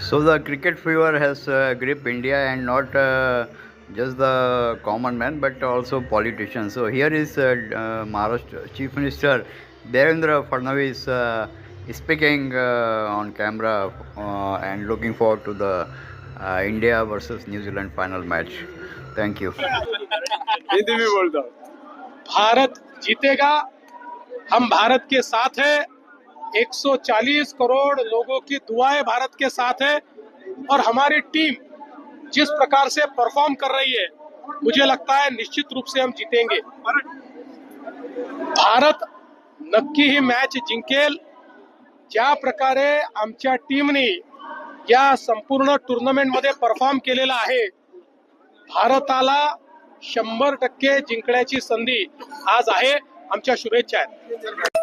So the cricket fever has gripped India, and not just the common man but also politicians. So here is Maharashtra Chief Minister Devendra Fadnavis speaking on camera and looking forward to the India versus New Zealand final match. Thank you. Hindi में बोलता हूँ। भारत जीतेगा, हम भारत के साथ हैं, 140 करोड़ लोगों की दुआएं भारत के साथ है और हमारी टीम जिस प्रकार से परफॉर्म कर रही है मुझे लगता है निश्चित रूप से हम जीतेंगे। भारत नक्की ही मॅच जिंकेल। ज्या प्रकारे आमच्या टीमने या संपूर्ण टुर्नामेंट मध्ये परफॉर्म केलेला आहे, भारताला 100% जिंकण्याची संधी आज आहे। आमच्या शुभेच्छा आहेत।